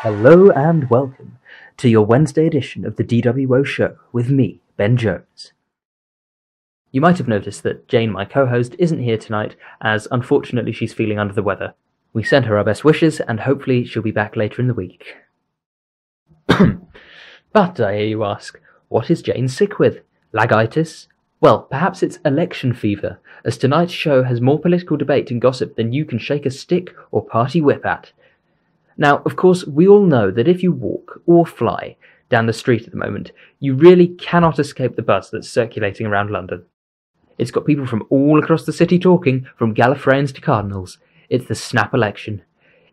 Hello and welcome to your Wednesday edition of the DWO Show with me, Ben Jones. You might have noticed that Jane, my co-host, isn't here tonight, as unfortunately she's feeling under the weather. We send her our best wishes, and hopefully she'll be back later in the week. But, I hear you ask, what is Jane sick with? Lagitis? Well, perhaps it's election fever, as tonight's show has more political debate and gossip than you can shake a stick or party whip at. Now, of course, we all know that if you walk, or fly, down the street at the moment, you really cannot escape the buzz that's circulating around London. It's got people from all across the city talking, from Gallifreyans to Cardinals. It's the snap election.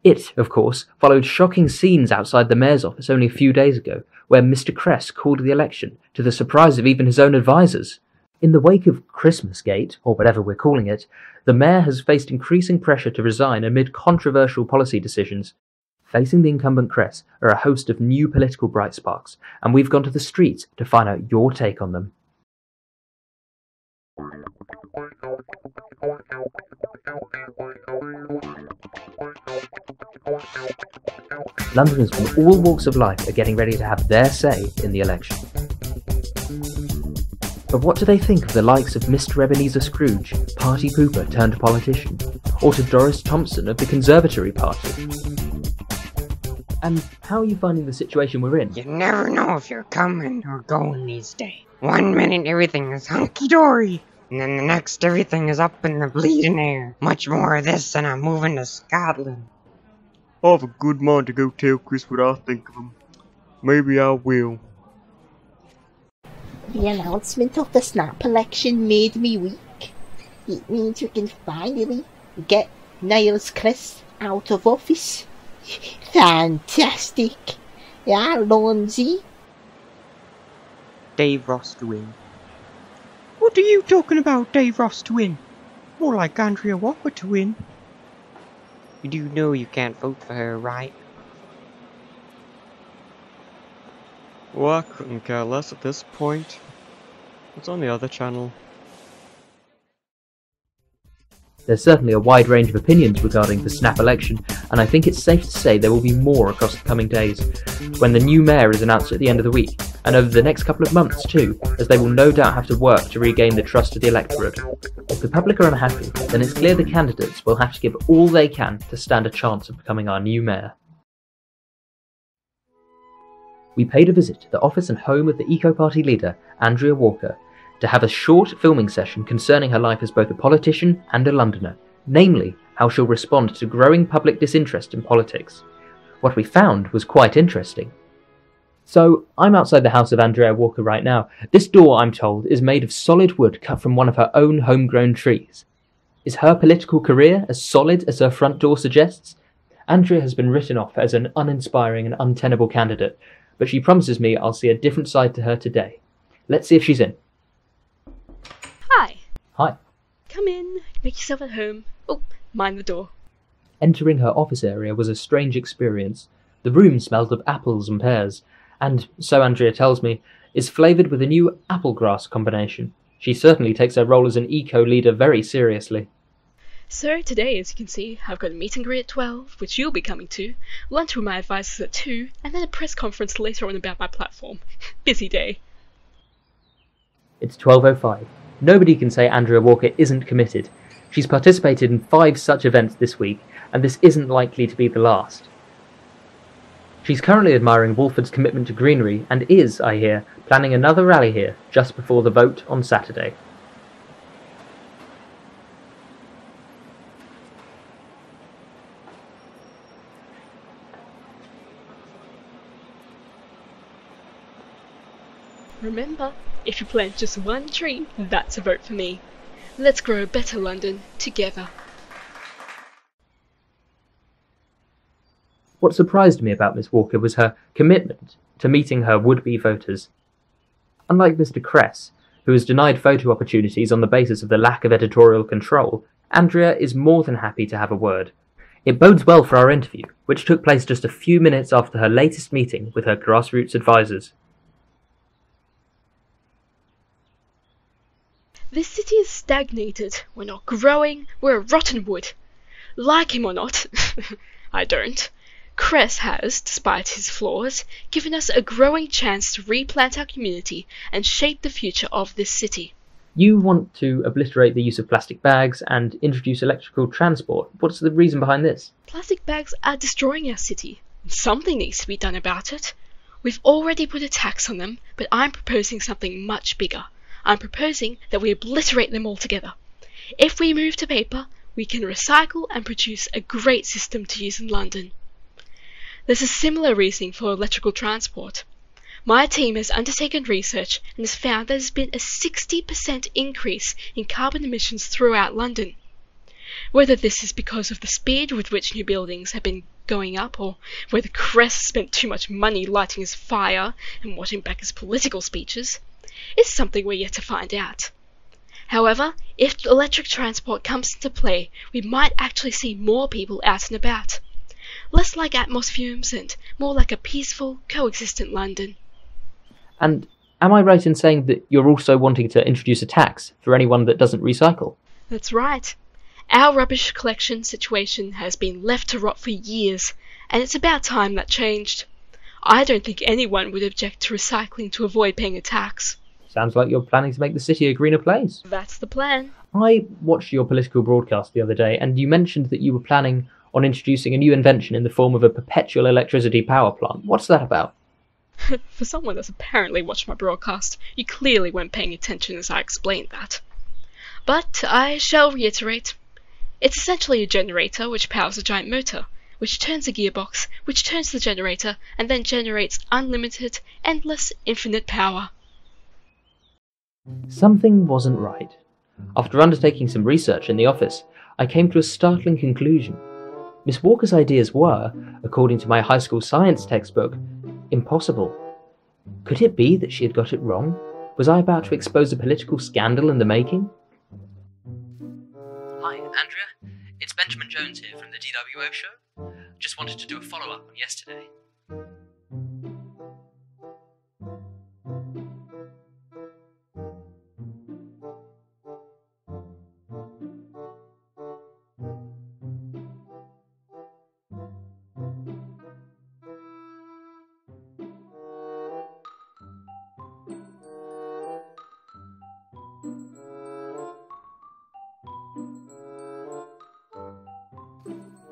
It, of course, followed shocking scenes outside the mayor's office only a few days ago, where Mr. Cress called the election, to the surprise of even his own advisers. In the wake of Christmasgate, or whatever we're calling it, the mayor has faced increasing pressure to resign amid controversial policy decisions. Facing the incumbent Cress are a host of new political bright sparks, and we've gone to the streets to find out your take on them. Londoners from all walks of life are getting ready to have their say in the election. But what do they think of the likes of Mr. Ebenezer Scrooge, party pooper turned politician, or to Doris Thompson of the Conservatory Party? And how are you finding the situation we're in? You never know if you're coming or going these days. 1 minute everything is hunky-dory, and then the next everything is up in the bleeding air. Much more of this and I'm moving to Scotland. I have a good mind to go tell Chris what I think of him. Maybe I will. The announcement of the snap election made me weak. It means we can finally get Niles Cress out of office. Fantastic! Yeah, Lonzy? Dave Ross to win. What are you talking about, Dave Ross to win? More like Andrea Walker to win. You do know you can't vote for her, right? Well, I couldn't care less at this point. It's on the other channel. There's certainly a wide range of opinions regarding the snap election, and I think it's safe to say there will be more across the coming days, when the new mayor is announced at the end of the week, and over the next couple of months too, as they will no doubt have to work to regain the trust of the electorate. If the public are unhappy, then it's clear the candidates will have to give all they can to stand a chance of becoming our new mayor. We paid a visit to the office and home of the Eco Party leader, Andrea Walker, to have a short filming session concerning her life as both a politician and a Londoner, namely how she'll respond to growing public disinterest in politics. What we found was quite interesting. So, I'm outside the house of Andrea Walker right now. This door, I'm told, is made of solid wood cut from one of her own homegrown trees. Is her political career as solid as her front door suggests? Andrea has been written off as an uninspiring and untenable candidate, but she promises me I'll see a different side to her today. Let's see if she's in. Hi. Hi. Come in, make yourself at home. Oh, mind the door. Entering her office area was a strange experience. The room smelled of apples and pears, and, so Andrea tells me, is flavoured with a new apple-grass combination. She certainly takes her role as an eco-leader very seriously. So today, as you can see, I've got a meet and greet at 12, which you'll be coming to, lunch with my advisors at 2, and then a press conference later on about my platform. Busy day. It's 12:05. Nobody can say Andrea Walker isn't committed. She's participated in 5 such events this week, and this isn't likely to be the last. She's currently admiring Walford's commitment to greenery and is, I hear, planning another rally here just before the vote on Saturday. Remember, if you plant just one tree, that's a vote for me. Let's grow a better London together. What surprised me about Miss Walker was her commitment to meeting her would-be voters. Unlike Mr. Cress, who was denied photo opportunities on the basis of the lack of editorial control, Andrea is more than happy to have a word. It bodes well for our interview, which took place just a few minutes after her latest meeting with her grassroots advisors. This city is stagnated. We're not growing. We're a rotten wood. Like him or not, I don't. Cress has, despite his flaws, given us a growing chance to replant our community and shape the future of this city. You want to obliterate the use of plastic bags and introduce electrical transport. What's the reason behind this? Plastic bags are destroying our city. Something needs to be done about it. We've already put a tax on them, but I'm proposing something much bigger. I'm proposing that we obliterate them altogether. If we move to paper, we can recycle and produce a great system to use in London. There's a similar reasoning for electrical transport. My team has undertaken research and has found there's been a 60% increase in carbon emissions throughout London. Whether this is because of the speed with which new buildings have been going up, or whether Cress spent too much money lighting his fire and watching back his political speeches, is something we're yet to find out. However, if electric transport comes into play, we might actually see more people out and about. Less like atmos fumes and more like a peaceful, coexistent London. And am I right in saying that you're also wanting to introduce a tax for anyone that doesn't recycle? That's right. Our rubbish collection situation has been left to rot for years, and it's about time that changed. I don't think anyone would object to recycling to avoid paying a tax. Sounds like you're planning to make the city a greener place. That's the plan. I watched your political broadcast the other day, and you mentioned that you were planning on introducing a new invention in the form of a perpetual electricity power plant. What's that about? For someone that's apparently watched my broadcast, you clearly weren't paying attention as I explained that. But I shall reiterate. It's essentially a generator which powers a giant motor, which turns a gearbox, which turns the generator, and then generates unlimited, endless, infinite power. Something wasn't right. After undertaking some research in the office, I came to a startling conclusion. Miss Walker's ideas were, according to my high school science textbook, impossible. Could it be that she had got it wrong? Was I about to expose a political scandal in the making? Hi, Andrea. It's Benjamin Jones here from the DWO Show. Just wanted to do a follow-up on yesterday.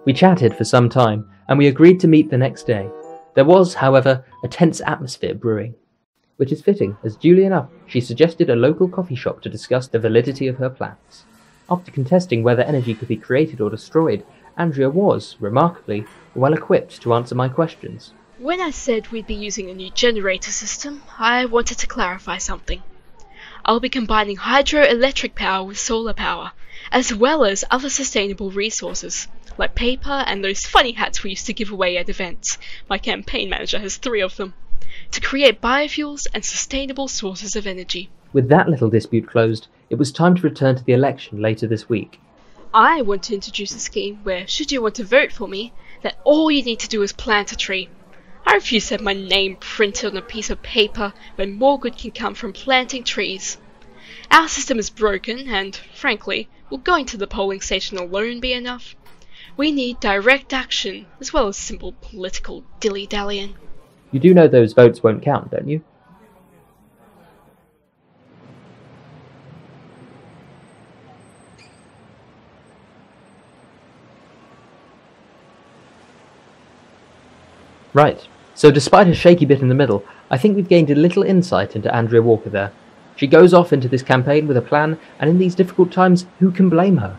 We chatted for some time, and we agreed to meet the next day. There was, however, a tense atmosphere brewing, which is fitting, as duly enough, she suggested a local coffee shop to discuss the validity of her plans. After contesting whether energy could be created or destroyed, Andrea was, remarkably, well equipped to answer my questions. When I said we'd be using a new generator system, I wanted to clarify something. I'll be combining hydroelectric power with solar power, as well as other sustainable resources, like paper and those funny hats we used to give away at events. My campaign manager has 3 of them, to create biofuels and sustainable sources of energy. With that little dispute closed, it was time to return to the election later this week. I want to introduce a scheme where, should you want to vote for me, that all you need to do is plant a tree. I refuse to have my name printed on a piece of paper when more good can come from planting trees. Our system is broken and, frankly, will going to the polling station alone be enough? We need direct action, as well as simple political dilly-dallying. You do know those votes won't count, don't you? Right, so despite a shaky bit in the middle, I think we've gained a little insight into Andrea Walker there. She goes off into this campaign with a plan, and in these difficult times, who can blame her?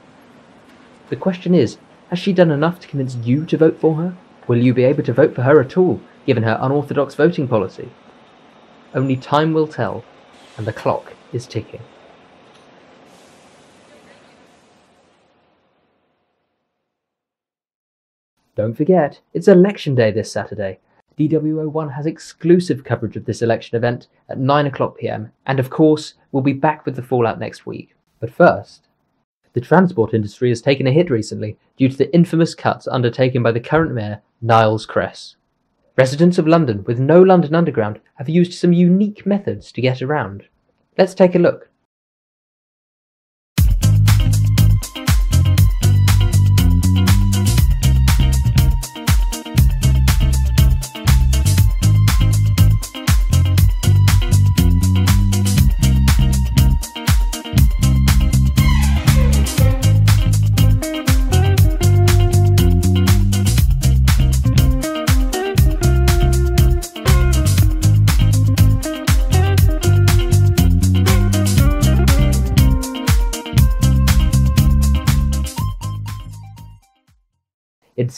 The question is, has she done enough to convince you to vote for her? Will you be able to vote for her at all, given her unorthodox voting policy? Only time will tell, and the clock is ticking. Don't forget, it's election day this Saturday. DWO1 has exclusive coverage of this election event at 9 PM, and of course, we'll be back with the fallout next week. But first, the transport industry has taken a hit recently due to the infamous cuts undertaken by the current mayor, Niles Cress. Residents of London with no London Underground have used some unique methods to get around. Let's take a look.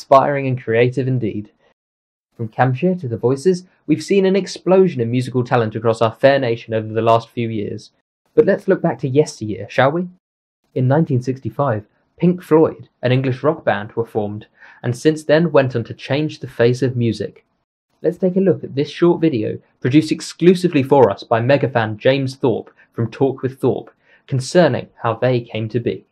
inspiring and creative indeed. From Campshire to the Voices, we've seen an explosion in musical talent across our fair nation over the last few years. But let's look back to yesteryear, shall we? In 1965, Pink Floyd, an English rock band, were formed, and since then went on to change the face of music. Let's take a look at this short video, produced exclusively for us by megafan James Thorpe from Talk with Thorpe, concerning how they came to be.